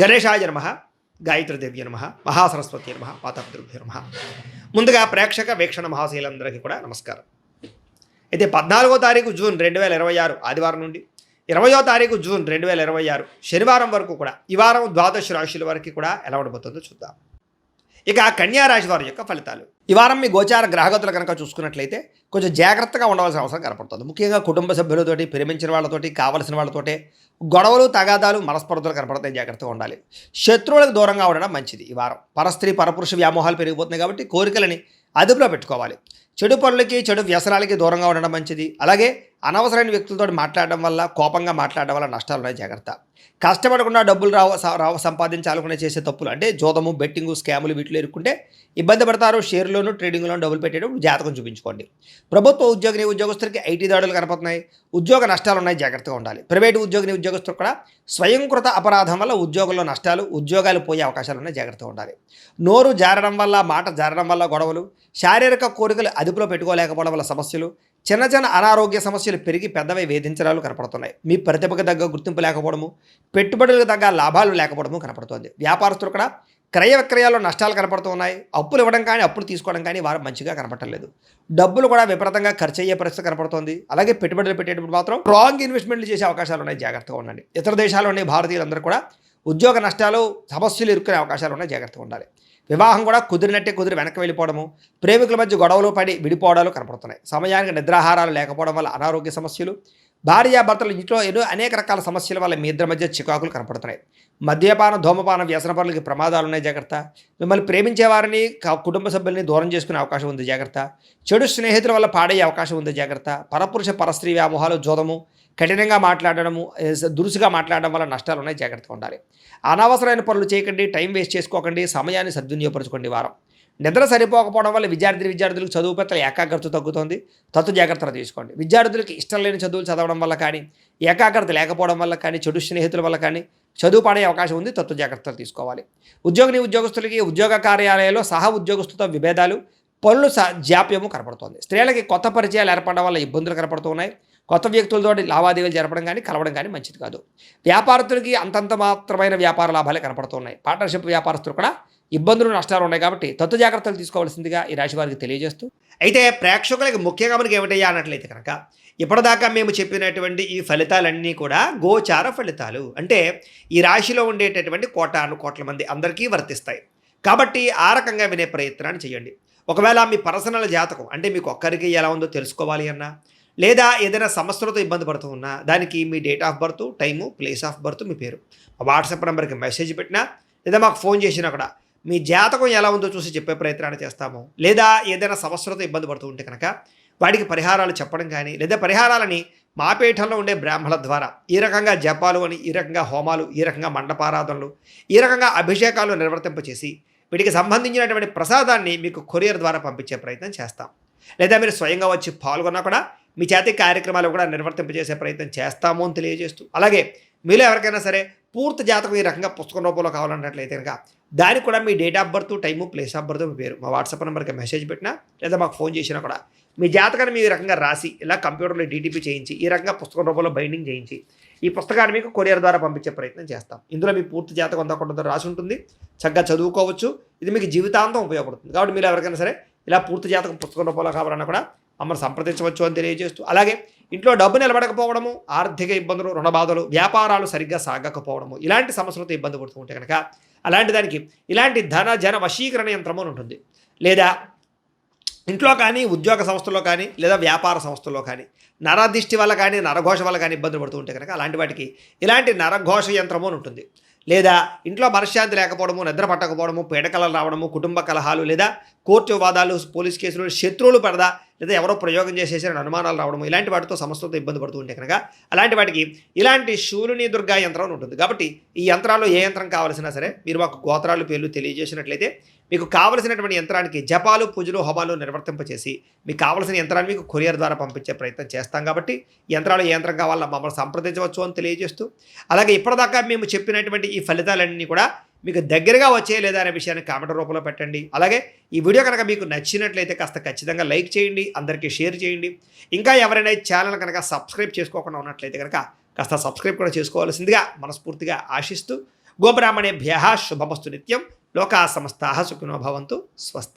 గణేశాయ నమః, గాయత్రీదేవ్య నమః, మహాసరస్వతి నమః, పాతపితృభ్యో నమః. ముందుగా ప్రేక్షక వీక్షణ మహాశీలందరికీ కూడా నమస్కారం. అయితే 14వ తారీఖు జూన్ 2026 ఆదివారం నుండి 20వ తారీఖు జూన్ 2026 శనివారం వరకు కూడా ఈ వారం ద్వాదశ రాశుల వరకు కూడా ఎలా ఉండబోతుందో చూద్దాం. ఇక కన్యా రాశి వారి యొక్క ఫలితాలు. ఈ వారం మీ గోచార గ్రహగతులు కనుక చూసుకున్నట్లయితే కొంచెం జాగ్రత్తగా ఉండవలసిన అవసరం కనపడుతుంది. ముఖ్యంగా కుటుంబ సభ్యులతోటి, ప్రేమించిన వాళ్ళతోటి, కావలసిన వాళ్ళతోటే గొడవలు, తగాదాలు, మనస్పర్ధలు కనపడతాయి. జాగ్రత్తగా ఉండాలి. శత్రువులకు దూరంగా ఉండడం మంచిది. ఈ వారం పరస్త్రీ పరపురుష వ్యామోహాలు పెరిగిపోతున్నాయి కాబట్టి కోరికలని అదుపులో పెట్టుకోవాలి. చెడు పనులకి, చెడు వ్యసనాలకి దూరంగా ఉండడం మంచిది. అలాగే అనవసరమైన వ్యక్తులతో మాట్లాడడం వల్ల, కోపంగా మాట్లాడడం వల్ల నష్టాలు ఉన్నాయి. జాగ్రత్త. కష్టపడకుండా డబ్బులు సంపాదించాలనుకునే చేసే తప్పులు అంటే జోదము, బెట్టింగు, స్కాములు వీటిలో ఇరుక్కుంటే ఇబ్బంది పడతారు. షేర్లోను, ట్రేడింగ్లోను డబ్బులు పెట్టేటప్పుడు జాతకం చూపించుకోండి. ప్రభుత్వ ఉద్యోగస్తులకి ఐటీ దాడులు కనపడుతున్నాయి. ఉద్యోగ నష్టాలు ఉన్నాయి. జాగ్రత్తగా ఉండాలి. ప్రైవేటు ఉద్యోగస్తులు కూడా స్వయంకృత అపరాధం వల్ల ఉద్యోగంలో నష్టాలు, ఉద్యోగాలు పోయే అవకాశాలు ఉన్నాయి. జాగ్రత్తగా ఉండాలి. నోరు జారడం వల్ల, మాట జారడం వల్ల గొడవలు, శారీరక కోరికలు అదుపులో పెట్టుకోలేకపోవడం వల్ల సమస్యలు, చిన్న చిన్న అనారోగ్య సమస్యలు పెరిగి పెద్దవై వేధించడాలు కనపడుతున్నాయి. మీ ప్రతిభకు తగ్గ గుర్తింపు లేకపోవడము, పెట్టుబడులకు తగ్గ లాభాలు లేకపోవడము కనపడుతుంది. వ్యాపారస్తులు కూడా క్రయ విక్రయాల్లో నష్టాలు కనపడుతూ ఉన్నాయి. అప్పులు ఇవ్వడం కానీ, అప్పులు తీసుకోవడం కానీ వారు మంచిగా కనపడలేదు. డబ్బులు కూడా విపరీతంగా ఖర్చు అయ్యే పరిస్థితి కనపడుతుంది. అలాగే పెట్టుబడులు పెట్టేటప్పుడు మాత్రం రాంగ్ ఇన్వెస్ట్మెంట్లు చేసే అవకాశాలు ఉన్నాయి. జాగ్రత్తగా ఉండండి. ఇతర దేశాల్లో ఉండే భారతీయులందరూ కూడా ఉద్యోగ నష్టాలు, సమస్యలు ఇరుక్కునే అవకాశాలు ఉన్నాయి. జాగ్రత్తగా ఉండాలి. వివాహం కూడా కుదిరినట్టే కుదిరి వెనక్కి వెళ్ళిపోవడము, ప్రేమికుల మధ్య గొడవలు పడి విడిపోవడాలు కనపడుతున్నాయి. సమయానికి నిద్రాహారాలు లేకపోవడం వల్ల అనారోగ్య సమస్యలు, భార్యాభర్తలు ఇంట్లో ఎన్నో అనేక రకాల సమస్యల వల్ల మీ ఇద్దరి మధ్య చికాకులు కనపడుతున్నాయి. మద్యపానం, ధూమపానం, వ్యసన పనులకి ప్రమాదాలు ఉన్నాయి. జాగ్రత్త. మిమ్మల్ని ప్రేమించే వారిని, కుటుంబ సభ్యుల్ని దూరం చేసుకునే అవకాశం ఉంది. జాగ్రత్త. చెడు స్నేహితుల వల్ల పాడయ్యే అవకాశం ఉంది. జాగ్రత్త. పరపురుష పరస్త్రీ వ్యామోహాలు, జోదము, కఠినంగా మాట్లాడడము, దురుసుగా మాట్లాడడం వల్ల నష్టాలు ఉన్నాయి. జాగ్రత్తగా ఉండాలి. అనవసరమైన పనులు చేయకండి. టైం వేస్ట్ చేసుకోకండి. సమయాన్ని సద్వినియోగపరచుకోండి. వారం నిద్ర సరిపోకపోవడం వల్ల విద్యార్థులకు చదువు పట్ల ఏకాగ్రత తగ్గుతుంది. జాగ్రత్తలు తీసుకోండి. విద్యార్థులకి ఇష్టం లేని చదువులు చదవడం వల్ల కానీ, ఏకాగ్రత లేకపోవడం వల్ల కానీ, చెడు స్నేహితుల వల్ల కానీ చదువు పడే అవకాశం ఉంది. జాగ్రత్తలు తీసుకోవాలి. ఉద్యోగస్తులకి ఉద్యోగ కార్యాలయాల్లో సహా ఉద్యోగస్తులతో విభేదాలు, పనులు జాప్యము కనపడుతోంది. స్త్రీలకి కొత్త పరిచయాలు ఏర్పడడం వల్ల ఇబ్బందులు కనపడుతున్నాయి. కొత్త వ్యక్తులతో లావాదేవీలు జరపడం కానీ, కలవడం కానీ మంచిది కాదు. వ్యాపారస్తులకి అంతంత మాత్రమైన వ్యాపార లాభాలే కనపడుతున్నాయి. పార్ట్నర్షిప్ వ్యాపారస్తులు కూడా ఇబ్బందులు, నష్టాలు ఉన్నాయి. కాబట్టి జాగ్రత్తలు తీసుకోవాల్సిందిగా ఈ రాశి వారికి తెలియజేస్తూ, అయితే ప్రేక్షకులకి ముఖ్యంగా మనకి ఏమిటయ్యా అన్నట్లయితే కనుక ఇప్పటిదాకా మేము చెప్పినటువంటి ఈ ఫలితాలన్నీ కూడా గోచార ఫలితాలు. అంటే ఈ రాశిలో ఉండేటటువంటి కోట్ల మంది అందరికీ వర్తిస్తాయి. కాబట్టి ఆ రకంగా వినే ప్రయత్నాన్ని చేయండి. ఒకవేళ మీ పర్సనల్ జాతకం అంటే మీకు ఒక్కరికి ఎలా ఉందో తెలుసుకోవాలి అన్నా, లేదా ఏదైనా సమస్యలతో ఇబ్బంది పడుతూ ఉన్నా, దానికి మీ date of birth, time, place of birth, మీ పేరు వాట్సాప్ నెంబర్కి మెసేజ్ పెట్టినా, లేదా మాకు ఫోన్ చేసినా కూడా మీ జాతకం ఎలా ఉందో చూసి చెప్పే ప్రయత్నాన్ని చేస్తాము. లేదా ఏదైనా సమస్యలతో ఇబ్బంది పడుతూ ఉంటే కనుక వాటికి పరిహారాలు చెప్పడం కానీ, లేదా పరిహారాలని మా పీఠంలో ఉండే బ్రాహ్మణుల ద్వారా ఈ రకంగా జపాలు అని, ఈ రకంగా హోమాలు, ఈ రకంగా మండపారాధనలు, ఈ రకంగా అభిషేకాలు నిర్వర్తింపచేసి వీటికి సంబంధించినటువంటి ప్రసాదాన్ని మీకు కొరియర్ ద్వారా పంపించే ప్రయత్నం చేస్తాం. లేదా మీరు స్వయంగా వచ్చి పాల్గొన్నా కూడా మీ చేతి కార్యక్రమాలు కూడా నిర్వర్తింపజేసే ప్రయత్నం చేస్తాము అని తెలియజేస్తూ, అలాగే మీలో ఎవరికైనా సరే పూర్తి జాతకం ఈ రకంగా పుస్తకం రూపంలో కావాలన్నట్లయితే కనుక దానికి కూడా మీ date of birth, time, place of birth, మీ పేరు మా వాట్సాప్ నెంబర్కి మెసేజ్ పెట్టినా, లేదా మాకు ఫోన్ చేసినా కూడా మీ జాతకాన్ని మీ రకంగా రాసి ఇలా కంప్యూటర్లో డీటీపీ చేయించి ఈ రకంగా పుస్తకం రూపంలో బైండింగ్ చేయించి ఈ పుస్తకాన్ని మీకు కొరియర్ ద్వారా పంపించే ప్రయత్నం చేస్తాం. ఇందులో మీ పూర్తి జాతకం అంతా రాసి ఉంటుంది. చక్కగా చదువుకోవచ్చు. ఇది మీకు జీవితాంతం ఉపయోగపడుతుంది. కాబట్టి మీరు ఎవరికైనా సరే ఇలా పూర్తి జాతకం పుస్తకం రూపంలో కావాలన్నా కూడా మమ్మల్ని సంప్రదించవచ్చు అని తెలియజేస్తూ, అలాగే ఇంట్లో డబ్బు నిలబడకపోవడము, ఆర్థిక ఇబ్బందులు, రుణబాధలు, వ్యాపారాలు సరిగ్గా సాగకపోవడము, ఇలాంటి సమస్యలతో ఇబ్బంది పడుతూ ఉంటే కనుక అలాంటి దానికి ఇలాంటి జన వశీకరణ యంత్రము అని ఉంటుంది. లేదా ఇంట్లో కానీ, ఉద్యోగ సంస్థల్లో కానీ, లేదా వ్యాపార సంస్థల్లో కానీ నరదిష్టి వల్ల కానీ, నరఘోష వల్ల కానీ ఇబ్బంది పడుతూ ఉంటే కనుక అలాంటి వాటికి ఇలాంటి నరఘోష యంత్రము అని ఉంటుంది. లేదా ఇంట్లో మనశ్శాంతి లేకపోవడము, నిద్ర పట్టకపోవడము, పీడకలలు రావడము, కుటుంబ కలహాలు, లేదా కోర్టు వివాదాలు, పోలీస్ కేసులు, శత్రువులు పడదా, లేదా ఎవరో ప్రయోగం చేసేసిన అనుమానాలు రావడము, ఇలాంటి వాటితో సమస్యలతో ఇబ్బంది పడుతూ ఉంటే కనుక అలాంటి వాటికి ఇలాంటి శూలిని దుర్గా యంత్రం ఉంటుంది. కాబట్టి ఈ యంత్రాల్లో ఏ యంత్రం కావాల్సినా సరే మీరు మాకు గోత్రాలు, పేర్లు తెలియజేసినట్లయితే మీకు కావలసినటువంటి యంత్రానికి జపాలు, పూజలు, హోమాలు నిర్వర్తింపచేసి మీకు కావలసిన యంత్రాన్ని మీకు కొరియర్ ద్వారా పంపించే ప్రయత్నం చేస్తాం. కాబట్టి యంత్రాలు ఏ యంత్రం కావాలో మమ్మల్ని సంప్రదించవచ్చు అని తెలియజేస్తూ, అలాగే ఇప్పటిదాకా మేము చెప్పినటువంటి ఈ ఫలితాలన్నీ కూడా మీకు దగ్గరగా వచ్చే లేదా అనే విషయాన్ని కామెంట్ రూపంలో పెట్టండి. అలాగే ఈ వీడియో కనుక మీకు నచ్చినట్లయితే కాస్త ఖచ్చితంగా లైక్ చేయండి, అందరికీ షేర్ చేయండి. ఇంకా ఎవరైనా ఈ ఛానల్ కనుక సబ్స్క్రైబ్ చేసుకోకుండా ఉన్నట్లయితే కనుక కాస్త సబ్స్క్రైబ్ కూడా చేసుకోవాల్సిందిగా మనస్ఫూర్తిగా ఆశిస్తూ గోబ్రాహ్మణేభ్య శుభమస్తు నిత్యం. లోకా సమస్తాః సుఖినో భవంతు. స్వస్తి.